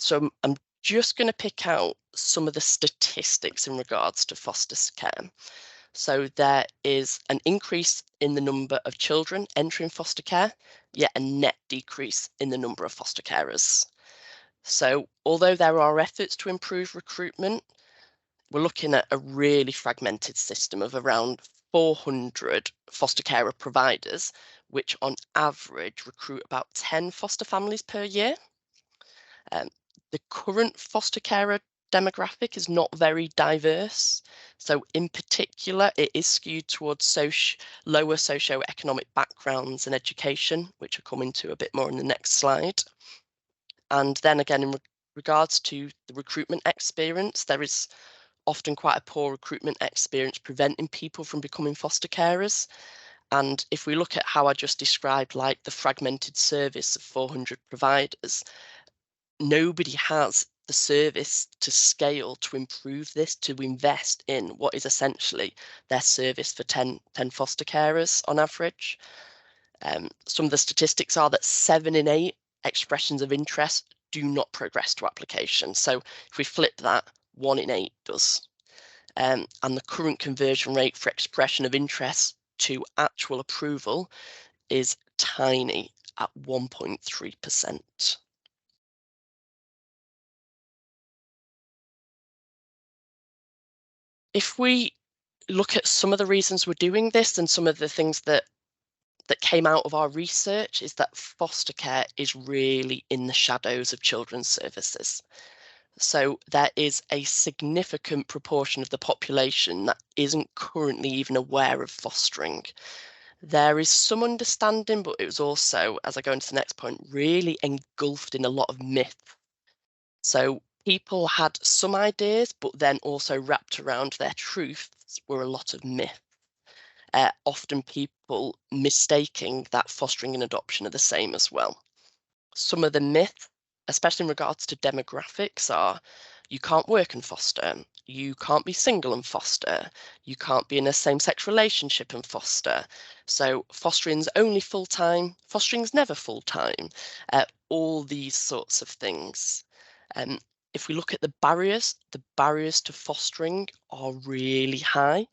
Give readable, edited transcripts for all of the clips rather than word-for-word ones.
So I'm just going to pick out some of the statistics in regards to foster care. So there is an increase in the number of children entering foster care, yet a net decrease in the number of foster carers. So although there are efforts to improve recruitment, we're looking at a really fragmented system of around 400 foster carer providers, which on average recruit about 10 foster families per year. The current foster carer demographic is not very diverse. So in particular, it is skewed towards lower socioeconomic backgrounds and education, which I'll come into a bit more in the next slide. And then again, in regards to the recruitment experience, there is often quite a poor recruitment experience preventing people from becoming foster carers. And if we look at how I just described, like the fragmented service of 400 providers, nobody has the service to scale to improve this, to invest in what is essentially their service for 10 foster carers on average. Some of the statistics are that 7 in 8 expressions of interest do not progress to application. So if we flip that, 1 in 8 does. And the current conversion rate for expression of interest to actual approval is tiny at 1.3%. If we look at some of the reasons we're doing this and some of the things that came out of our research, is that foster care is really in the shadows of children's services. So there is a significant proportion of the population that isn't currently even aware of fostering. There is some understanding, but it was also, as I go into the next point, really engulfed in a lot of myth. So people had some ideas, but then also wrapped around their truths were a lot of myth. Often people mistaking that fostering and adoption are the same as well. Some of the myths, especially in regards to demographics, are you can't work and foster, you can't be single and foster, you can't be in a same-sex relationship and foster. So fostering's only full-time, fostering's never full-time, all these sorts of things. If we look at the barriers to fostering are really high.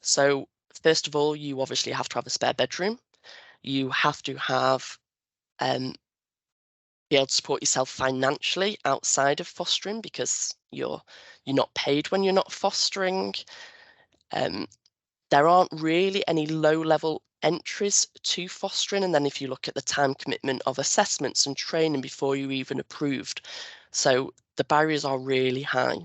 So first of all, you obviously have to have a spare bedroom. You have to have be able to support yourself financially outside of fostering, because you're not paid when you're not fostering. There aren't really any low-level entries to fostering, and then if you look at the time commitment of assessments and training before you're even approved, so the barriers are really high.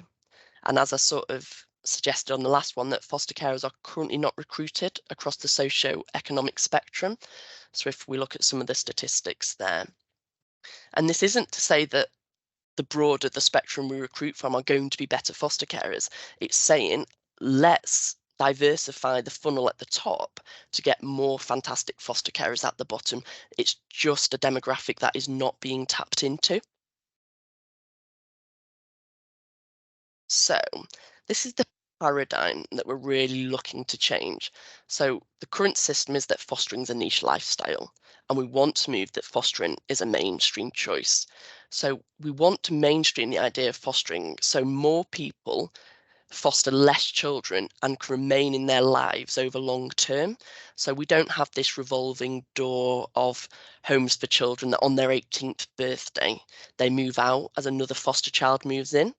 And as I sort of suggested on the last one, that foster carers are currently not recruited across the socio-economic spectrum. So if we look at some of the statistics there, and this isn't to say that the broader the spectrum we recruit from are going to be better foster carers. It's saying, let's diversify the funnel at the top to get more fantastic foster carers at the bottom. It's just a demographic that is not being tapped into. So this is the paradigm that we're really looking to change. So the current system is that fostering is a niche lifestyle, and we want to move that fostering is a mainstream choice. So we want to mainstream the idea of fostering so more people foster less children and can remain in their lives over long term. So we don't have this revolving door of homes for children that on their 18th birthday, they move out as another foster child moves in.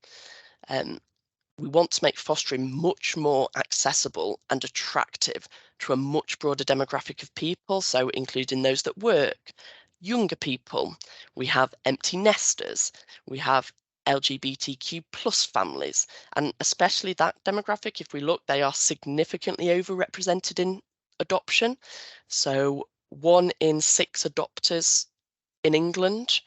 We want to make fostering much more accessible and attractive to a much broader demographic of people, so including those that work, younger people, we have empty nesters, we have LGBTQ plus families, and especially that demographic, if we look, they are significantly overrepresented in adoption. So 1 in 6 adopters in England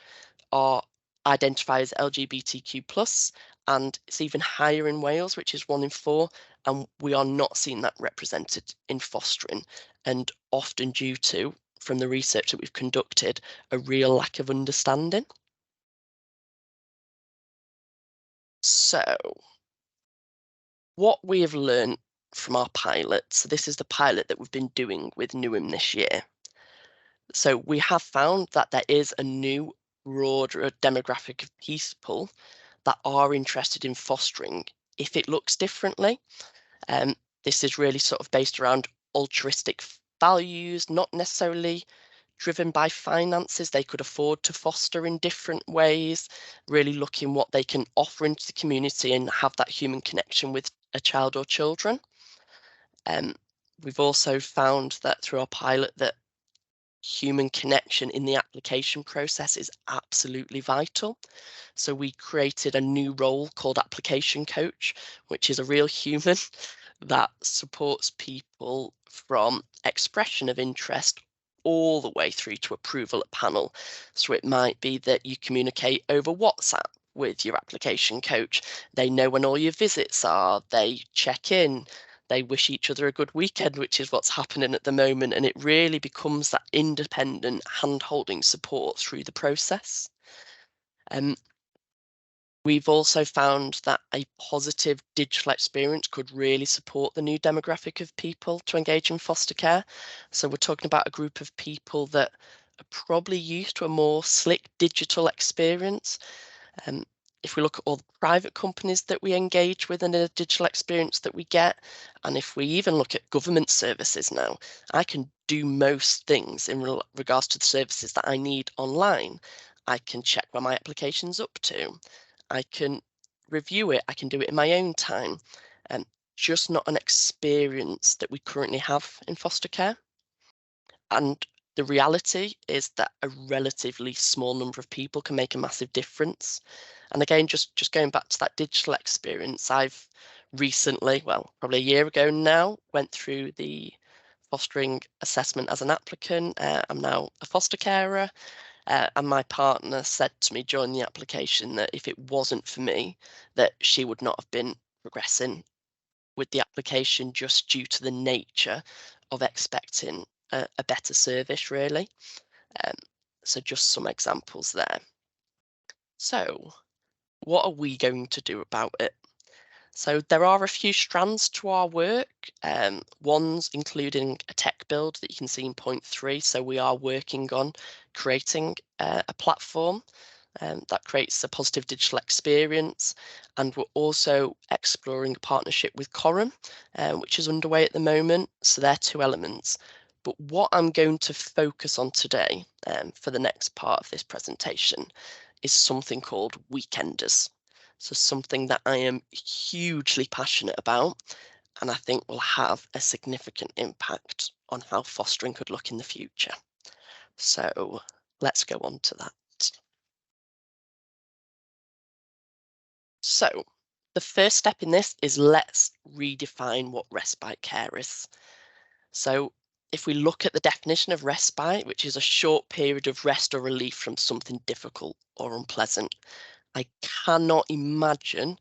are identified as LGBTQ plus, and it's even higher in Wales, which is 1 in 4, and we are not seeing that represented in fostering, and often due to, from the research that we've conducted, a real lack of understanding. So what we have learned from our pilot, so this is the pilot that we've been doing with Newham this year. So we have found that there is a new broader demographic of people that are interested in fostering if it looks differently. Um, this is really sort of based around altruistic values, not necessarily driven by finances. They could afford to foster in different ways, really looking what they can offer into the community and have that human connection with a child or children. Um, we've also found that through our pilot that human connection in the application process is absolutely vital. So we created a new role called application coach, which is a real human that supports people from expression of interest all the way through to approval at panel. So it might be that you communicate over WhatsApp with your application coach. They know when all your visits are, they check in, they wish each other a good weekend, which is what's happening at the moment. And it really becomes that independent hand-holding support through the process. Um, We've also found that a positive digital experience could really support the new demographic of people to engage in foster care. So we're talking about a group of people that are probably used to a more slick digital experience. Um, if we look at all the private companies that we engage with and the digital experience that we get, and if we even look at government services now, I can do most things in regards to the services that I need online. I can check where my application's up to. I can review it. I can do it in my own time. And just not an experience that we currently have in foster care. And the reality is that a relatively small number of people can make a massive difference. And again, just going back to that digital experience, I've recently, well, probably a year ago now, went through the fostering assessment as an applicant. I'm now a foster carer. And my partner said to me during the application that if it wasn't for me, that she would not have been progressing with the application just due to the nature of expecting a better service, really. Um, so just some examples there. So what are we going to do about it? So there are a few strands to our work. One's including a tech build that you can see in point 3. So we are working on creating a platform that creates a positive digital experience. And we're also exploring a partnership with Coram, which is underway at the moment. So they're 2 elements. But what I'm going to focus on today for the next part of this presentation is something called weekenders. So something that I am hugely passionate about and I think will have a significant impact on how fostering could look in the future. So let's go on to that. So the first step in this is let's redefine what respite care is. So if we look at the definition of respite, which is a short period of rest or relief from something difficult or unpleasant, I cannot imagine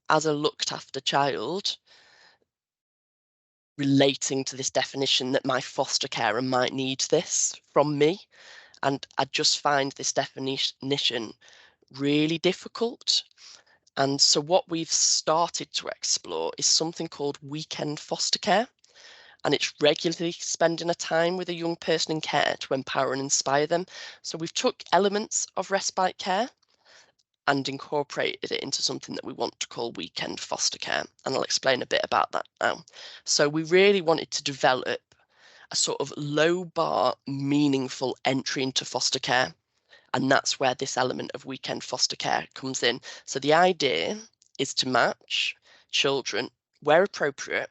as a looked after child relating to this definition that my foster carer might need this from me. And I just find this definition really difficult. And so what we've started to explore is something called weekend foster care. And it's regularly spending a time with a young person in care to empower and inspire them. So we've took elements of respite care and incorporated it into something that we want to call weekend foster care. And I'll explain a bit about that now. So we really wanted to develop a sort of low bar, meaningful entry into foster care. And that's where this element of weekend foster care comes in. So the idea is to match children, where appropriate,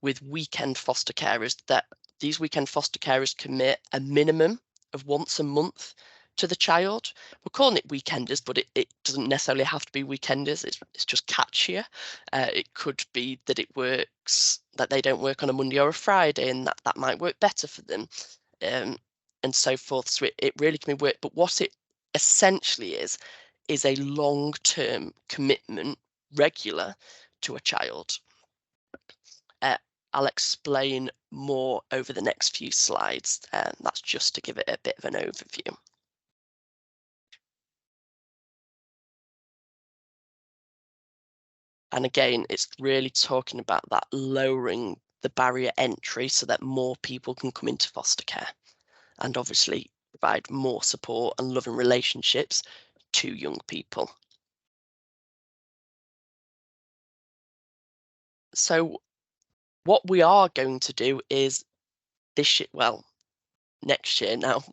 with weekend foster carers, that these weekend foster carers commit a minimum of once a month to the child. We're calling it weekenders, but it doesn't necessarily have to be weekenders. It's just catchier. It could be that it works, that they don't work on a Monday or a Friday, and that might work better for them, and so forth. So it really can be work. But what it essentially is a long-term commitment, regular, to a child. Uh, I'll explain more over the next few slides. That's just to give it a bit of an overview. And again, it's really talking about that lowering the barrier entry so that more people can come into foster care. And obviously, provide more support and loving relationships to young people. So what we are going to do is this year, well, next year now,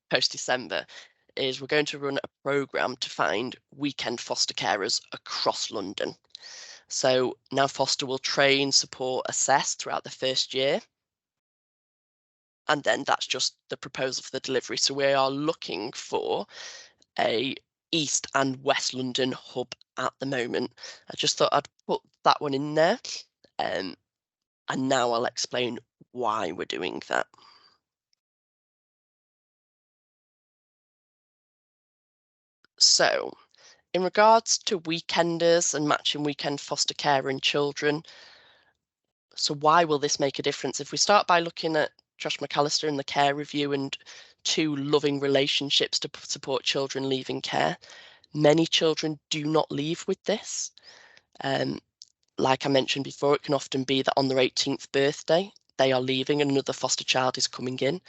post December, is we're going to run a program to find weekend foster carers across London. So now Foster will train, support, assess throughout the first year. And then that's just the proposal for the delivery. So we are looking for a East and West London hub at the moment. I just thought I'd put that one in there. Um, and now I'll explain why we're doing that. So in regards to weekenders and matching weekend foster care and children, so why will this make a difference? If we start by looking at Josh McAllister and the care review and two loving relationships to support children leaving care, many children do not leave with this. Like I mentioned before, it can often be that on their 18th birthday, they are leaving and another foster child is coming in.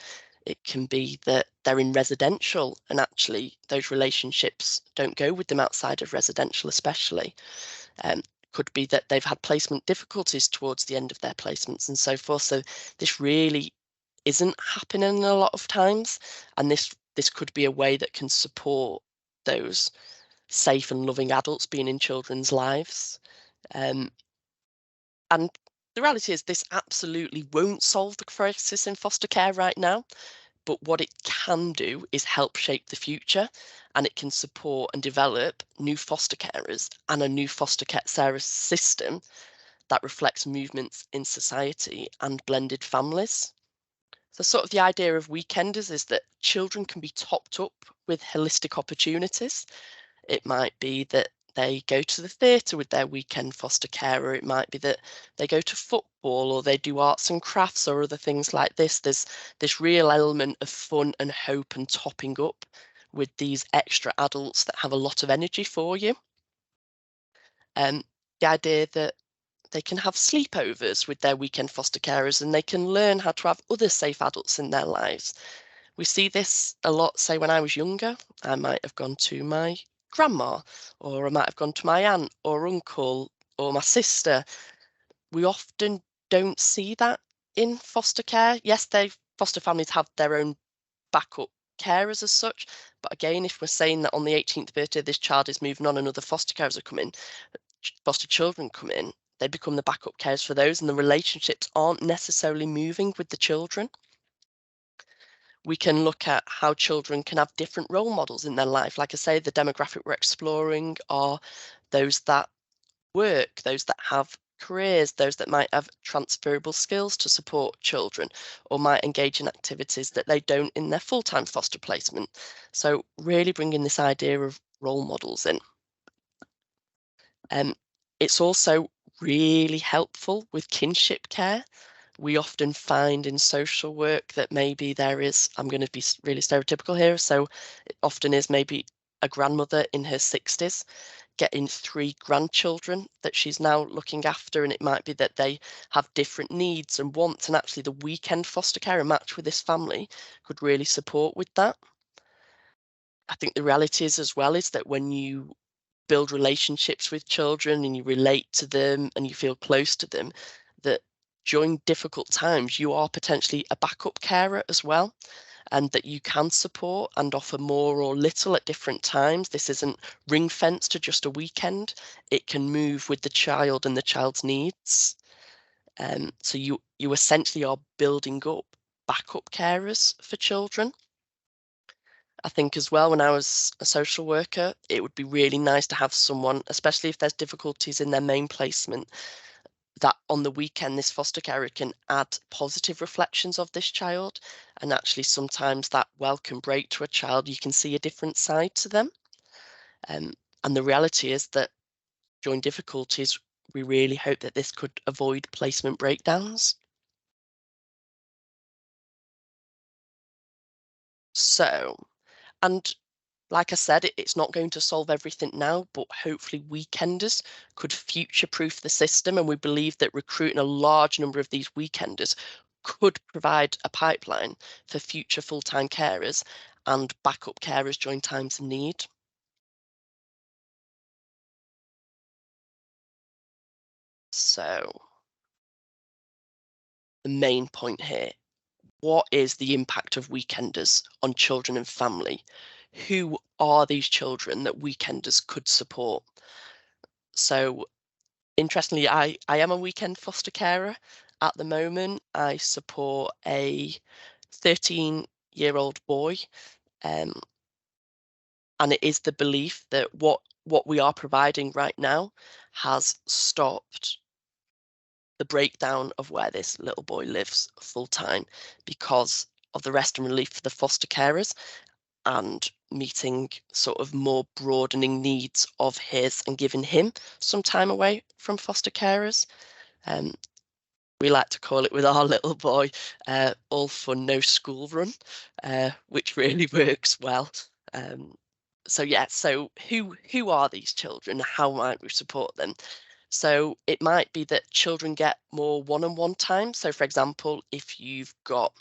It can be that they're in residential and actually those relationships don't go with them outside of residential, especially. Could be that they've had placement difficulties towards the end of their placements and so forth. So this really isn't happening a lot of times, and this could be a way that can support those safe and loving adults being in children's lives. Um, and the reality is this absolutely won't solve the crisis in foster care right now, but what it can do is help shape the future, and it can support and develop new foster carers and a new foster care system that reflects movements in society and blended families. So sort of the idea of weekenders is that children can be topped up with holistic opportunities. It might be that they go to the theatre with their weekend foster carer. It might be that they go to football or they do arts and crafts or other things like this. There's this real element of fun and hope and topping up with these extra adults that have a lot of energy for you. The idea that they can have sleepovers with their weekend foster carers and they can learn how to have other safe adults in their lives. We see this a lot, say, when I was younger. I might have gone to my grandma, or I might have gone to my aunt or uncle or my sister. We often don't see that in foster care. Yes, foster families have their own backup carers as such, but again, if we're saying that on the 18th birthday this child is moving on and other foster carers are coming, foster children come in, they become the backup carers for those, and the relationships aren't necessarily moving with the children. We can look at how children can have different role models in their life. Like I say, the demographic we're exploring are those that work, those that have careers, those that might have transferable skills to support children or might engage in activities that they don't in their full-time foster placement. So really bringing this idea of role models in. It's also really helpful with kinship care. We often find in social work that maybe there is, I'm going to be really stereotypical here, so it often is maybe a grandmother in her 60s getting 3 grandchildren that she's now looking after, and it might be that they have different needs and wants, and actually the weekend foster care match with this family could really support with that. I think the reality is as well is that when you build relationships with children and you relate to them and you feel close to them, that during difficult times you are potentially a backup carer as well, and that you can support and offer more or little at different times. This isn't ring fenced to just a weekend. It can move with the child and the child's needs. So you essentially are building up backup carers for children. I think as well, when I was a social worker, it would be really nice to have someone, especially if there's difficulties in their main placement, that on the weekend this foster carer can add positive reflections of this child. And actually sometimes that welcome break to a child, you can see a different side to them. And the reality is that during difficulties, we really hope that this could avoid placement breakdowns. So, and like I said, it's not going to solve everything now, but hopefully weekenders could future-proof the system, and we believe that recruiting a large number of these weekenders could provide a pipeline for future full-time carers and backup carers during times of need. So the main point here, what is the impact of weekenders on children and family? Who are these children that weekenders could support? So interestingly, I am a weekend foster carer at the moment. I support a 13-year-old boy, um, and it is the belief that what we are providing right now has stopped the breakdown of where this little boy lives full time because of the rest and relief for the foster carers and meeting sort of more broadening needs of his and giving him some time away from foster carers. Um, we like to call it with our little boy, all fun, no school run, which really works well. So yeah, so who are these children? How might we support them? So it might be that children get more one-on-one time. So for example, if you've got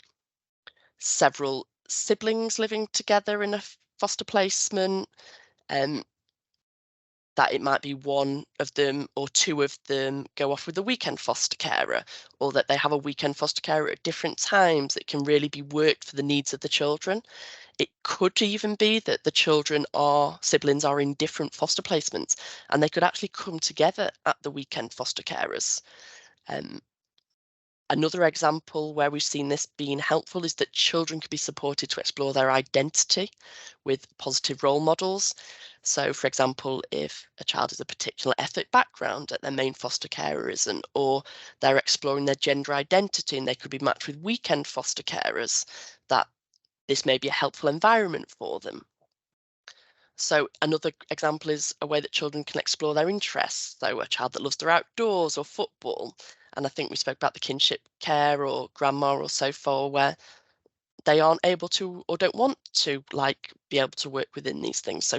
several siblings living together in a foster placement, um, that it might be one of them or two of them go off with a weekend foster carer, or that they have a weekend foster carer at different times. It can really be worked for the needs of the children. It could even be that the siblings are in different foster placements and they could actually come together at the weekend foster carers. Another example where we've seen this being helpful is that children can be supported to explore their identity with positive role models. So, for example, if a child has a particular ethnic background that their main foster carer isn't, or they're exploring their gender identity and they could be matched with weekend foster carers, that this may be a helpful environment for them. So another example is a way that children can explore their interests. So a child that loves their outdoors or football. And I think we spoke about the kinship care or grandma or so far, where they aren't able to or don't want to be able to work within these things. So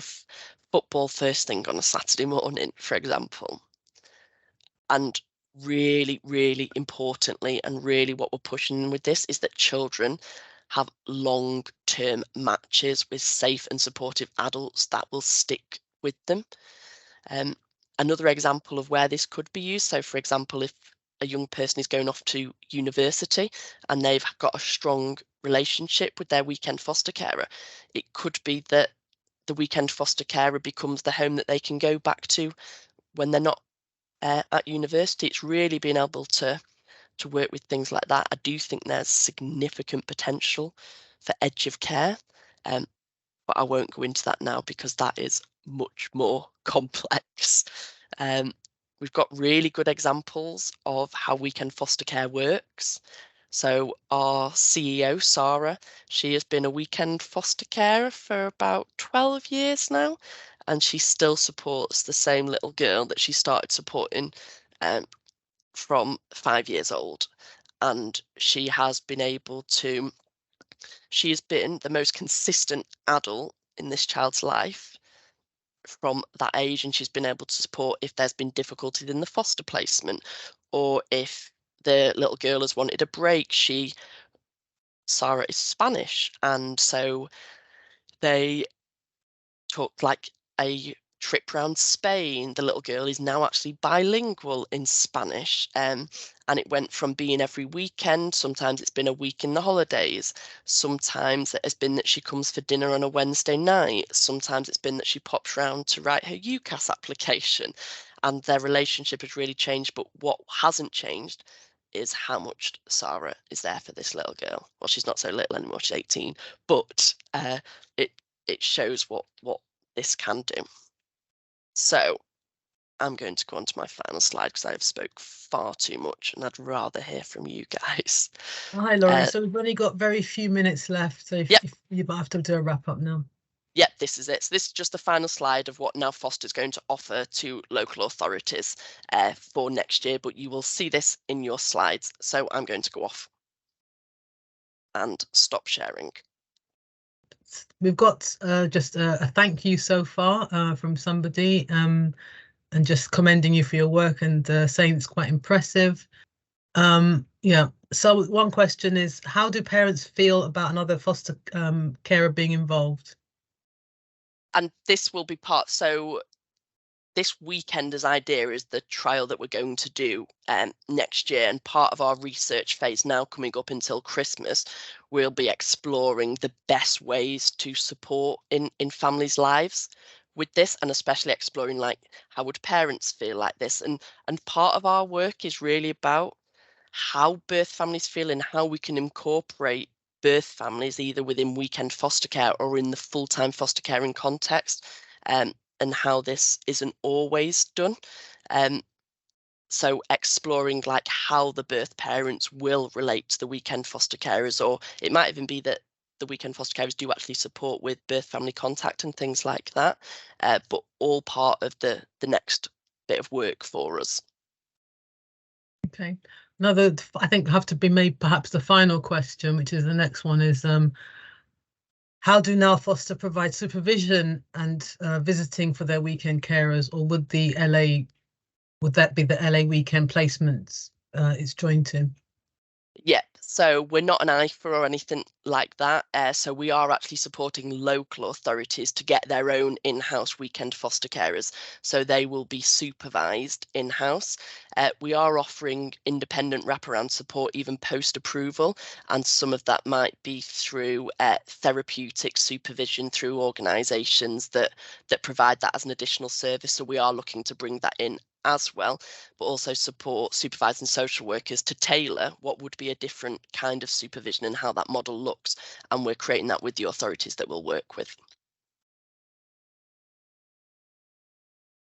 football first thing on a Saturday morning, for example. And really, really importantly, and really what we're pushing with this is that children have long-term matches with safe and supportive adults that will stick with them. Another example of where this could be used, so for example, if a young person is going off to university and they've got a strong relationship with their weekend foster carer, it could be that the weekend foster carer becomes the home that they can go back to when they're not at university. It's really being able to work with things like that. I do think there's significant potential for edge of care, but I won't go into that now because that is much more complex. We've got really good examples of how weekend foster care works. So our CEO, Sarah, she has been a weekend foster carer for about 12 years now, and she still supports the same little girl that she started supporting from 5 years old. And she has been the most consistent adult in this child's life from that age, and she's been able to support if there's been difficulties in the foster placement, or if the little girl has wanted a break. Sarah is Spanish, and so they took like a trip around Spain. The little girl is now actually bilingual in Spanish, and it went from being every weekend. Sometimes it's been a week in the holidays. Sometimes it has been that she comes for dinner on a Wednesday night. Sometimes it's been that she pops round to write her UCAS application, and their relationship has really changed. But what hasn't changed is how much Sarah is there for this little girl. Well, she's not so little anymore, she's 18, but it shows what this can do. So I'm going to go on to my final slide because I've spoke far too much and I'd rather hear from you guys. Hi, Laurie. So we've only got very few minutes left, so if you might have to do a wrap up now. Yep, this is it. So this is just the final slide of what Now Foster is going to offer to local authorities for next year, but you will see this in your slides. So I'm going to go off and stop sharing. We've got just a thank you so far from somebody and just commending you for your work and saying it's quite impressive. Yeah. So one question is, how do parents feel about another foster carer being involved? And this will be part, so this weekender's idea is the trial that we're going to do next year, and part of our research phase now coming up until Christmas, we'll be exploring the best ways to support in families' lives with this, and especially exploring like how would parents feel like this, and part of our work is really about how birth families feel and how we can incorporate birth families either within weekend foster care or in the full-time foster caring context, and how this isn't always done. Um, so exploring like how the birth parents will relate to the weekend foster carers, or it might even be that the weekend foster carers do actually support with birth family contact and things like that, but all part of the next bit of work for us. Okay. Another, I think, have to be made perhaps the final question, which is the next one, is how do now foster provide supervision and visiting for their weekend carers, or would that be the LA weekend placements it's joined to? Yeah, so we're not an IFA or anything like that. So we are actually supporting local authorities to get their own in-house weekend foster carers. So they will be supervised in-house. We are offering independent wraparound support even post-approval, and some of that might be through therapeutic supervision through organisations that provide that as an additional service. So we are looking to bring that in as well, but also support supervising social workers to tailor what would be a different kind of supervision and how that model looks. And we're creating that with the authorities that we'll work with.